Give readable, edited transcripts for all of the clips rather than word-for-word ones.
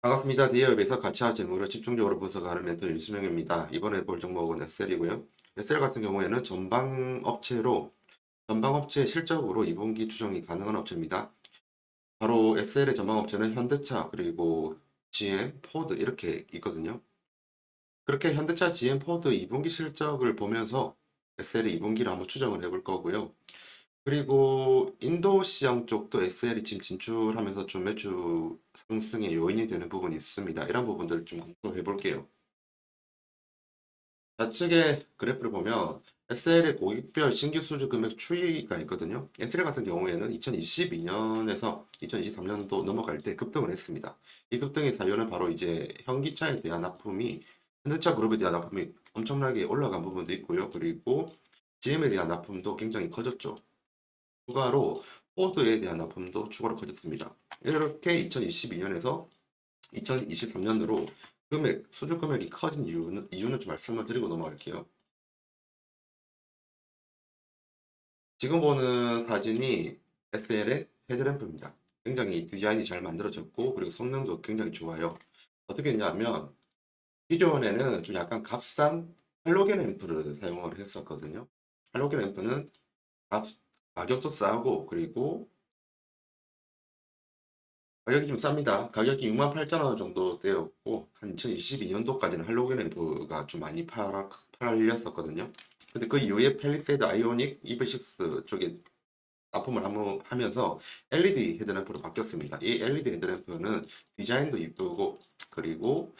반갑습니다. 디에어에서 가치와 재무를 집중적으로 분석하는 멘토 윤수명입니다. 이번에 볼 종목은 엑셀이고요. 엑셀 같은 경우에는 전방업체 실적으로 2분기 추정이 가능한 업체입니다. 바로 엑셀의 전방업체는 현대차, 그리고 GM, 포드 이렇게 있거든요. 그렇게 현대차, GM, 포드 2분기 실적을 보면서 엑셀의 2분기를 한번 추정을 해볼 거고요. 그리고 인도 시장 쪽도 엑셀이 지금 진출하면서 좀 매출 상승의 요인이 되는 부분이 있습니다. 이런 부분들 좀 공부해 볼게요. 좌측에 그래프를 보면 엑셀의 고객별 신규 수주 금액 추이가 있거든요. 엑셀 같은 경우에는 2022년에서 2023년도 넘어갈 때 급등을 했습니다. 이 급등의 사유는 바로 이제 현기차에 대한 납품이 현대차 그룹에 대한 납품이 엄청나게 올라간 부분도 있고요. 그리고 GM에 대한 납품도 굉장히 커졌죠. 추가로 포드에 대한 납품도 추가로 커졌습니다. 이렇게 2022년에서 2023년으로 수주 금액이 커진 이유는 좀 말씀을 드리고 넘어갈게요. 지금 보는 사진이 SL의 헤드램프입니다. 굉장히 디자인이 잘 만들어졌고, 그리고 성능도 굉장히 좋아요. 어떻게 했냐면, 기존에는 좀 약간 값싼 할로겐 램프를 사용을 했었거든요. 할로겐 램프는 값, 가격도 싸고, 그리고 가격이 좀 쌉니다. 가격이 68,000원 정도 되었고, 한 2022년도까지는 할로겐 램프가 좀 많이 팔렸었거든요. 근데 그 이후에 펠리세이드 아이오닉 EV6 쪽에 납품을 하면서 LED 헤드램프로 바뀌었습니다. 이 LED 헤드램프는 디자인도 이쁘고, 그리고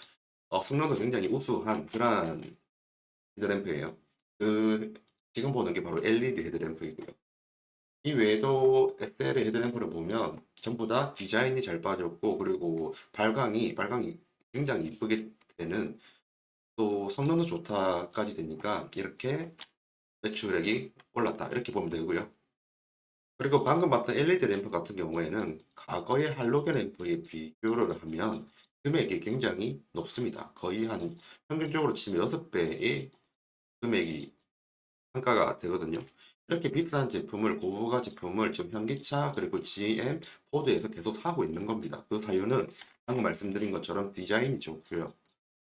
성능도 굉장히 우수한 그러한 헤드램프예요. 그, 지금 보는 게 바로 LED 헤드램프이고요. 이 외에도 SL의 헤드램프를 보면 전부 다 디자인이 잘 빠졌고, 그리고 발광이 굉장히 이쁘게 되는, 또 성능도 좋다까지 되니까 이렇게 매출액이 올랐다 이렇게 보면 되고요. 그리고 방금 봤던 LED 램프 같은 경우에는 과거의 할로겐 램프에 비교를 하면 금액이 굉장히 높습니다. 거의 한 평균적으로 치면 6배의 금액이 평가가 되거든요. 이렇게 비싼 제품을, 고부가 제품을 지금 현기차 그리고 GM, 포드에서 계속 사고 있는 겁니다. 그 사유는 방금 말씀드린 것처럼 디자인이 좋고요.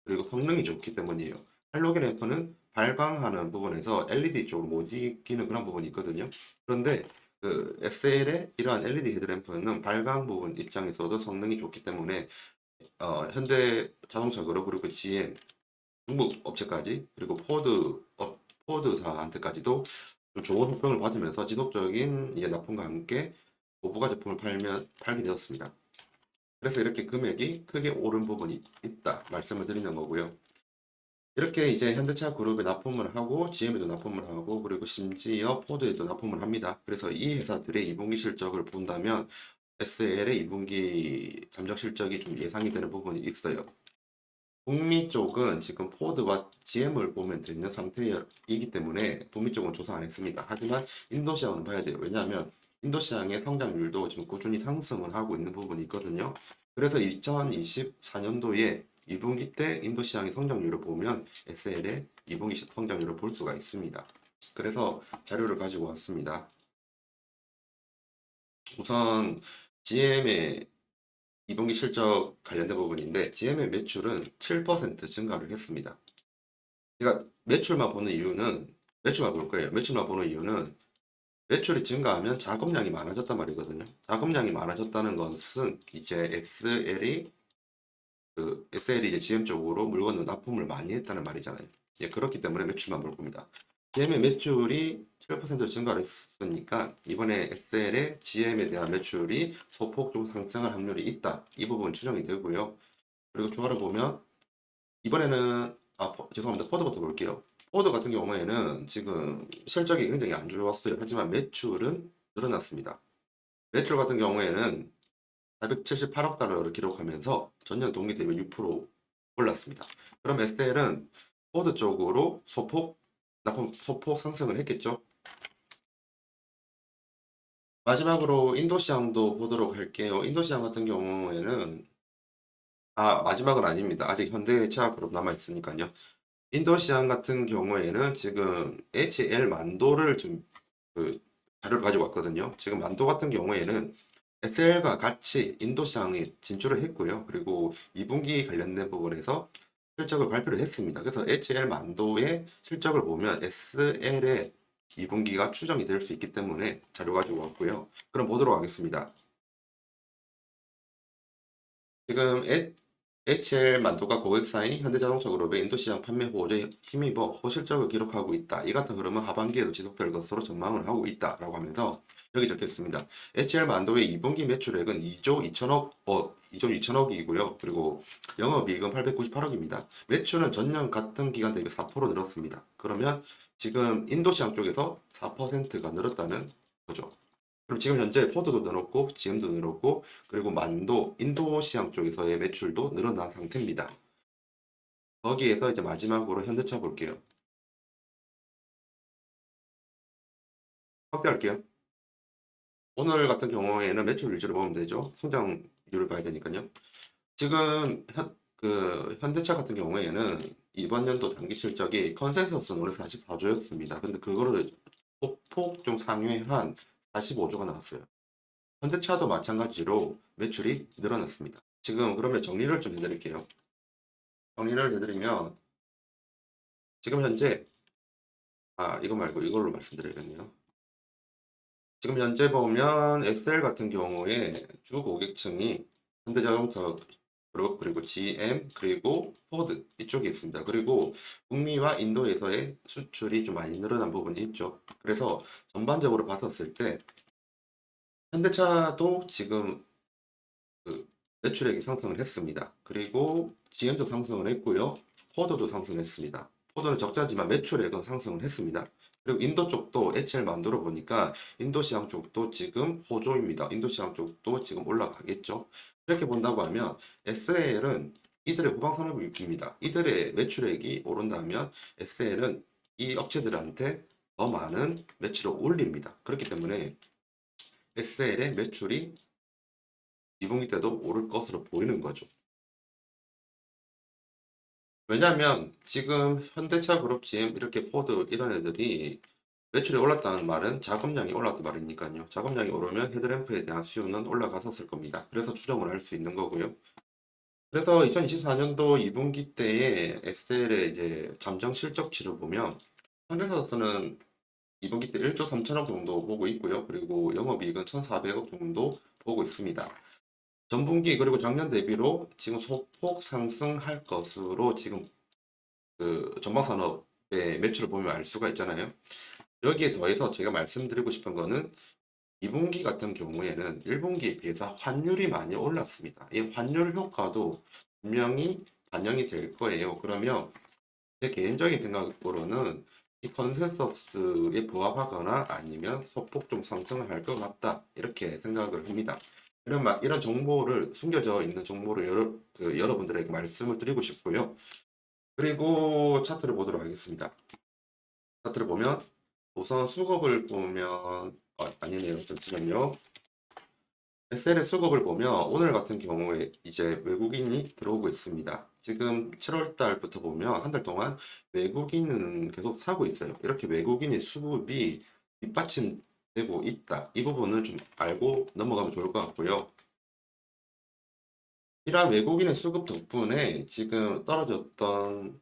그리고 성능이 좋기 때문이에요. 할로겐 램프는 발광하는 부분에서 LED 쪽으로 못 이기는 그런 부분이 있거든요. 그런데 그 SL의 이러한 LED 헤드램프는 발광 부분 입장에서도 성능이 좋기 때문에 현대 자동차 그룹, 그리고 GM, 중국 업체까지, 그리고 포드사한테까지도 좀 좋은 호평을 받으면서 지속적인 이제 납품과 함께 고부가 제품을 팔게 되었습니다. 그래서 이렇게 금액이 크게 오른 부분이 있다 말씀을 드리는 거고요. 이렇게 이제 현대차 그룹에 납품을 하고 GM에도 납품을 하고, 그리고 심지어 포드에도 납품을 합니다. 그래서 이 회사들의 2분기 실적을 본다면 SL의 2분기 잠적 실적이 좀 예상이 되는 부분이 있어요. 북미 쪽은 지금 포드와 GM을 보면 되는 상태이기 때문에 북미 쪽은 조사 안 했습니다. 하지만 인도 시장은 봐야 돼요. 왜냐하면 인도 시장의 성장률도 지금 꾸준히 상승을 하고 있는 부분이 있거든요. 그래서 2024년도에 2분기 때 인도 시장의 성장률을 보면 SL의 2분기 성장률을 볼 수가 있습니다. 그래서 자료를 가지고 왔습니다. 우선 GM의 2분기 실적 관련된 부분인데, GM의 매출은 7% 증가를 했습니다. 제가 매출만 볼 거예요. 매출만 보는 이유는 매출이 증가하면 작업량이 많아졌단 말이거든요. 작업량이 많아졌다는 것은 이제 SL이 이제 GM 쪽으로 물건을 납품을 많이 했다는 말이잖아요. 예, 그렇기 때문에 매출만 볼 겁니다. GM의 매출이 7% 증가를 했으니까 이번에 SL의 GM에 대한 매출이 소폭 상승할 확률이 있다. 이 부분 추정이 되고요. 그리고 추가로 보면 이번에는 죄송합니다. 포드부터 볼게요. 포드 같은 경우에는 지금 실적이 굉장히 안 좋았어요. 하지만 매출은 늘어났습니다. 매출 같은 경우에는 478억 달러를 기록하면서 전년 동기 대비 6% 올랐습니다. 그럼 SL은 포드 쪽으로 소폭 상승을 했겠죠. 마지막으로 인도 시장도 보도록 할게요. 인도 시장 같은 경우에는 마지막은 아닙니다. 아직 현대차 그룹 남아 있으니까요. 인도 시장 같은 경우에는 지금 HL 만도를 좀 그 자료를 가지고 왔거든요. 지금 만도 같은 경우에는 SL과 같이 인도 시장에 진출을 했고요. 그리고 2분기 관련된 부분에서 실적을 발표를 했습니다. 그래서 HL 만도의 실적을 보면 SL의 2분기가 추정이 될 수 있기 때문에 자료 가지고 왔고요. 그럼 보도록 하겠습니다. 지금 HL 만도가 고객사인 현대자동차 그룹의 인도시장 판매 호조에 힘입어 호실적을 기록하고 있다. 이 같은 흐름은 하반기에도 지속될 것으로 전망을 하고 있다라고 하면서 여기 적혀 있습니다. HL 만도의 2분기 매출액은 2조 2천억, 2조 2천억이고요. 그리고 영업이익은 898억입니다. 매출은 전년 같은 기간 대비 4% 늘었습니다. 그러면 지금 인도시장 쪽에서 4%가 늘었다는 거죠. 그럼 지금 현재 포드도 늘었고 GM도 늘었고 그리고 만도 인도 시장 쪽에서의 매출도 늘어난 상태입니다. 거기에서 이제 마지막으로 현대차 볼게요. 확대할게요. 오늘 같은 경우에는 매출 위주로 보면 되죠. 성장률을 봐야 되니까요. 지금 현대차 같은 경우에는 이번 연도 당기 실적이 컨센서스는 원래 44조였습니다. 근데 그거를 소폭 좀 상회한 45조가 나왔어요. 현대차도 마찬가지로 매출이 늘어났습니다. 지금 그러면 정리를 좀 해드릴게요. 정리를 해드리면 지금 현재 이거 말고 이걸로 말씀드려야겠네요. 지금 현재 보면 SL 같은 경우에 주 고객층이 현대자동차 그룹 그리고 GM 그리고 포드 이쪽에 있습니다. 그리고 북미와 인도에서의 수출이 좀 많이 늘어난 부분이 있죠. 그래서 전반적으로 봤었을 때 현대차도 지금 그 매출액이 상승을 했습니다. 그리고 GM도 상승을 했고요. 포도도 상승했습니다. 포도는 적자지만 매출액은 상승을 했습니다. 그리고 인도 쪽도 HL 만들어 보니까 인도 시장 쪽도 지금 호조입니다. 인도 시장 쪽도 지금 올라가겠죠. 이렇게 본다고 하면 SL은 이들의 후방 산업입니다. 이들의 매출액이 오른다면 SL은 이 업체들한테 더 많은 매출을 올립니다. 그렇기 때문에 SL의 매출이 2분기 때도 오를 것으로 보이는 거죠. 왜냐하면 지금 현대차 그룹 GM 이렇게 포드 이런 애들이 매출이 올랐다는 말은 자금량이 올랐단 말이니까요. 자금량이 오르면 헤드램프에 대한 수요는 올라갔었을 겁니다. 그래서 추정을 할 수 있는 거고요. 그래서 2024년도 2분기 때에 SL의 이제 잠정 실적치를 보면 현대사에서는 2분기 때 1조 3천억 정도 보고 있고요. 그리고 영업이익은 1,400억 정도 보고 있습니다. 전분기 그리고 작년 대비로 지금 소폭 상승할 것으로 지금 그 전방산업의 매출을 보면 알 수가 있잖아요. 여기에 더해서 제가 말씀드리고 싶은 거는 2분기 같은 경우에는 1분기에 비해서 환율이 많이 올랐습니다. 이 환율 효과도 분명히 반영이 될 거예요. 그러면 제 개인적인 생각으로는 이 컨센서스에 부합하거나 아니면 소폭 좀 상승을 할 것 같다. 이렇게 생각을 합니다. 이런 정보를 숨겨져 있는 정보를 여러분들에게 말씀을 드리고 싶고요. 그리고 차트를 보도록 하겠습니다. 차트를 보면 우선 수급을 보면 아니네요. 잠시만요. SL의 수급을 보면 오늘 같은 경우에 이제 외국인이 들어오고 있습니다. 지금 7월 달부터 보면 한 달 동안 외국인은 계속 사고 있어요. 이렇게 외국인의 수급이 뒷받침되고 있다. 이 부분을 좀 알고 넘어가면 좋을 것 같고요. 이러한 외국인의 수급 덕분에 지금 떨어졌던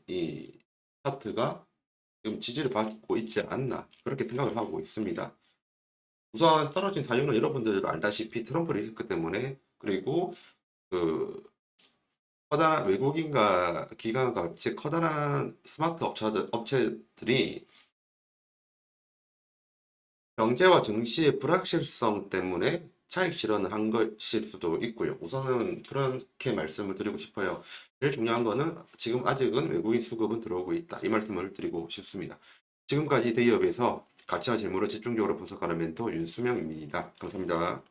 이 차트가 지금 지지를 받고 있지 않나 그렇게 생각을 하고 있습니다. 우선 떨어진 사유는 여러분들 알다시피 트럼프 리스크 때문에 그리고 그 커다란 외국인과 기관 같이 커다란 스마트 업체들이 경제와 증시의 불확실성 때문에 차익 실현을 한 것일 수도 있고요. 우선은 그렇게 말씀을 드리고 싶어요. 제일 중요한 거는 지금 아직은 외국인 수급은 들어오고 있다. 이 말씀을 드리고 싶습니다. 지금까지 대기업에서 가치와 재무를 집중적으로 분석하는 멘토 윤수명입니다. 감사합니다.